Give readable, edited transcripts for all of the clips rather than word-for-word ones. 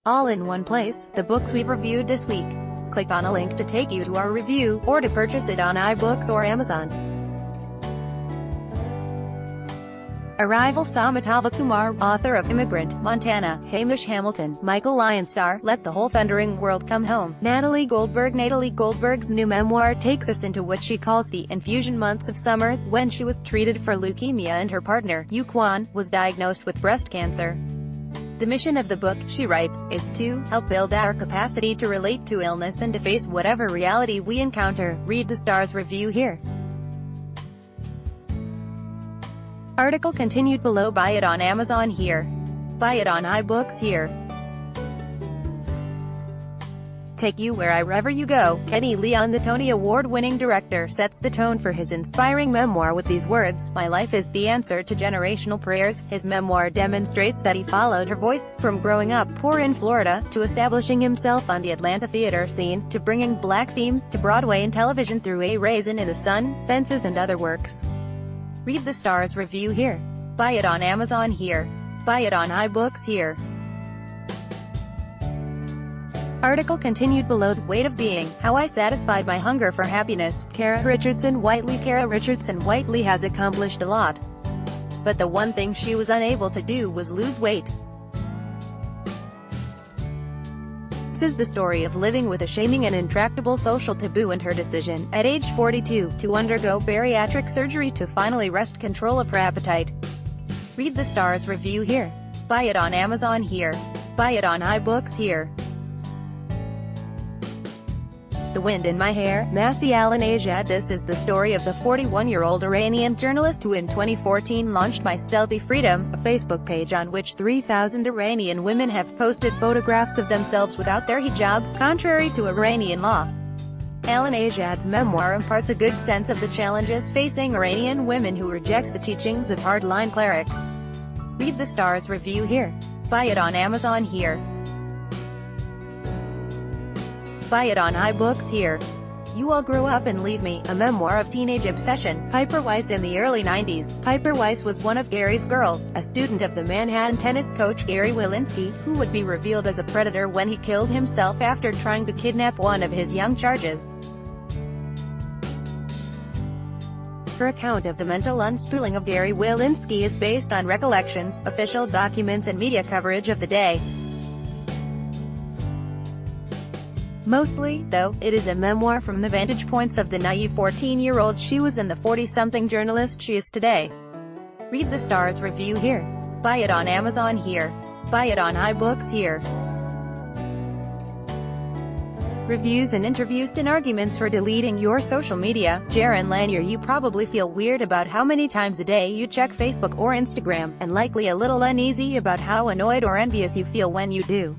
all in one place, the books we've reviewed this week. Click on a link to take you to our review, or to purchase it on iBooks or Amazon. Arrival: Samitava Kumar, author of Immigrant, Montana; Hamish Hamilton, Michael Lyon star, Let the Whole Thundering World Come Home; Natalie Goldberg's new memoir takes us into what she calls the infusion months of summer, when she was treated for leukemia and her partner, Yu Kwan, was diagnosed with breast cancer. The mission of the book, she writes, is to help build our capacity to relate to illness and to face whatever reality we encounter. Read the Star's review here. Article continued below. Buy it on Amazon here. Buy it on iBooks here. Take you wherever you go. Kenny Leon, the Tony Award-winning director, sets the tone for his inspiring memoir with these words: "My life is the answer to generational prayers." His memoir demonstrates that he followed her voice, from growing up poor in Florida, to establishing himself on the Atlanta theater scene, to bringing black themes to Broadway and television through A Raisin in the Sun, Fences and other works. Read the Star's review here. Buy it on Amazon here. Buy it on iBooks here. Article continued below. The Weight of Being, How I Satisfied My Hunger for Happiness. Kara Richardson Whiteley has accomplished a lot. But the one thing she was unable to do was lose weight. This is the story of living with a shaming and intractable social taboo and her decision, at age 42, to undergo bariatric surgery to finally wrest control of her appetite. Read the Star's review here. Buy it on Amazon here. Buy it on iBooks here. The Wind in My Hair, Masih Al-Anajad. This is the story of the 41-year-old Iranian journalist who in 2014 launched My Stealthy Freedom, a Facebook page on which 3,000 Iranian women have posted photographs of themselves without their hijab, contrary to Iranian law. Al-Anajad's memoir imparts a good sense of the challenges facing Iranian women who reject the teachings of hardline clerics. Read the Star's review here. Buy it on Amazon here. Buy it on iBooks here. You All Grow Up and Leave Me, a memoir of teenage obsession, Piper Weiss in the early 90s. Piper Weiss was one of Gary's girls, a student of the Manhattan tennis coach Gary Wilinski, who would be revealed as a predator when he killed himself after trying to kidnap one of his young charges. Her account of the mental unspooling of Gary Wilinski is based on recollections, official documents and media coverage of the day. Mostly, though, it is a memoir from the vantage points of the naive 14-year-old she was and the 40-something journalist she is today. Read the Star's review here. Buy it on Amazon here. Buy it on iBooks here. Reviews and interviews and arguments for deleting your social media. Jaron Lanier. You probably feel weird about how many times a day you check Facebook or Instagram, and likely a little uneasy about how annoyed or envious you feel when you do.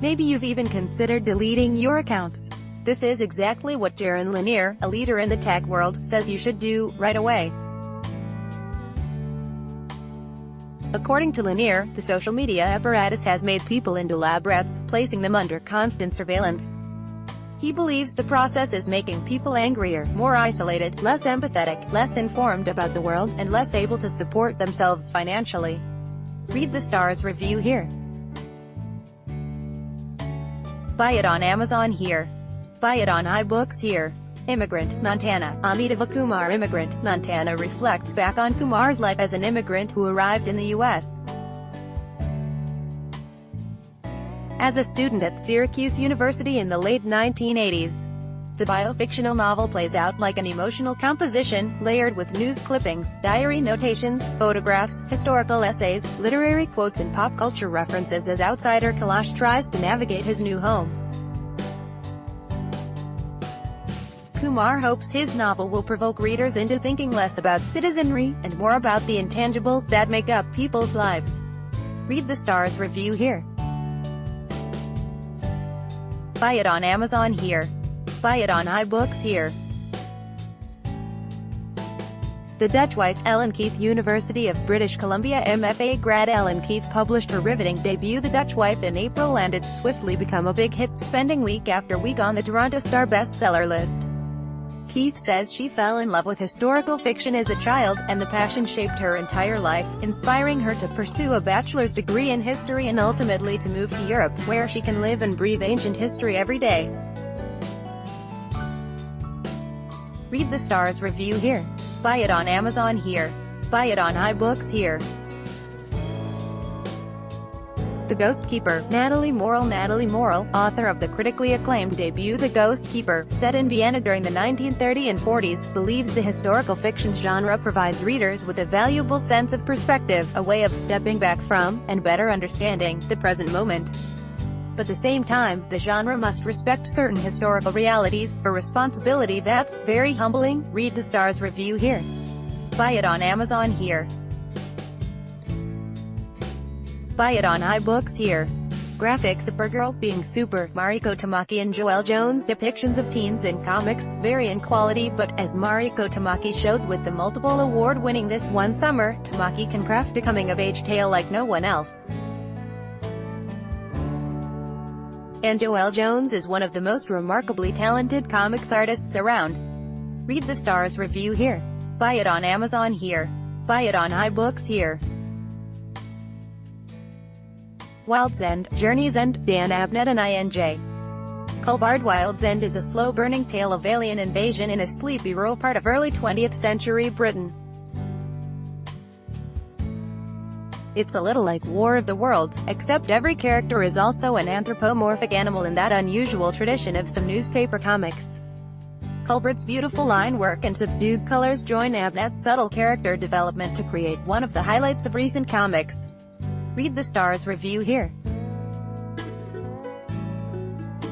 Maybe you've even considered deleting your accounts. This is exactly what Jaron Lanier, a leader in the tech world, says you should do, right away. According to Lanier, the social media apparatus has made people into lab rats, placing them under constant surveillance. He believes the process is making people angrier, more isolated, less empathetic, less informed about the world, and less able to support themselves financially. Read the Star's review here. Buy it on Amazon here. Buy it on iBooks here. Immigrant, Montana. Samitava Kumar. Immigrant, Montana reflects back on Kumar's life as an immigrant who arrived in the U.S. as a student at Syracuse University in the late 1980s. The biofictional novel plays out like an emotional composition, layered with news clippings, diary notations, photographs, historical essays, literary quotes and pop culture references as outsider Kailash tries to navigate his new home. Kumar hopes his novel will provoke readers into thinking less about citizenry, and more about the intangibles that make up people's lives. Read the Star's review here. Buy it on Amazon here. Buy it on iBooks here. The Dutch wife, Ellen Keith. University of British Columbia MFA grad Ellen Keith published her riveting debut The Dutch Wife in April, and it's swiftly become a big hit, spending week after week on the Toronto Star bestseller list. Keith says she fell in love with historical fiction as a child, and the passion shaped her entire life, inspiring her to pursue a bachelor's degree in history and ultimately to move to Europe, where she can live and breathe ancient history every day. Read the Star's review here. Buy it on Amazon here. Buy it on iBooks here. The Ghost Keeper. Natalie Morel, author of the critically acclaimed debut The Ghost Keeper, set in Vienna during the 1930s and 40s, believes the historical fiction genre provides readers with a valuable sense of perspective, a way of stepping back from, and better understanding, the present moment. But at the same time, the genre must respect certain historical realities, a responsibility that's very humbling. Read the Star's review here. Buy it on Amazon here. Buy it on iBooks here. Graphics. Supergirl being super, Mariko Tamaki and Joelle Jones' depictions of teens in comics vary in quality, but, as Mariko Tamaki showed with the multiple award-winning This One Summer, Tamaki can craft a coming-of-age tale like no one else. And Joelle Jones is one of the most remarkably talented comics artists around. Read the Star's review here. Buy it on Amazon here. Buy it on iBooks here. Wild's End, Journey's End, Dan Abnett and INJ. Culbard. Wild's End is a slow-burning tale of alien invasion in a sleepy rural part of early 20th century Britain. It's a little like War of the Worlds, except every character is also an anthropomorphic animal in that unusual tradition of some newspaper comics. Culbard's beautiful line work and subdued colors join Abnett's subtle character development to create one of the highlights of recent comics. Read the Star's review here.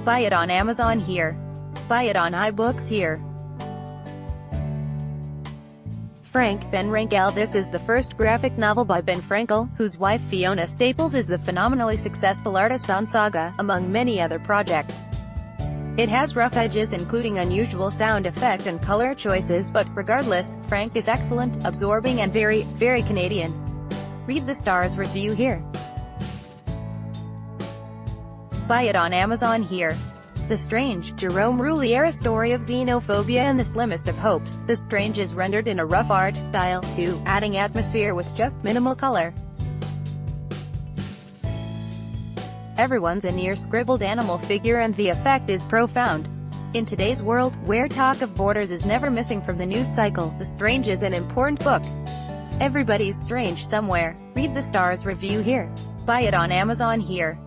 Buy it on Amazon here. Buy it on iBooks here. Frank Ben Frankel. This is the first graphic novel by Ben Frankel, whose wife Fiona Staples is the phenomenally successful artist on Saga, among many other projects. It has rough edges including unusual sound effect and color choices, but, regardless, Frank is excellent, absorbing and very, very Canadian. Read the Star's review here. Buy it on Amazon here. The Strange, Jerome Roulier. Story of xenophobia and the slimmest of hopes. The Strange is rendered in a rough art style, too, adding atmosphere with just minimal color. Everyone's a near scribbled animal figure and the effect is profound. In today's world, where talk of borders is never missing from the news cycle, The Strange is an important book. Everybody's strange somewhere. Read the Star's review here. Buy it on Amazon here.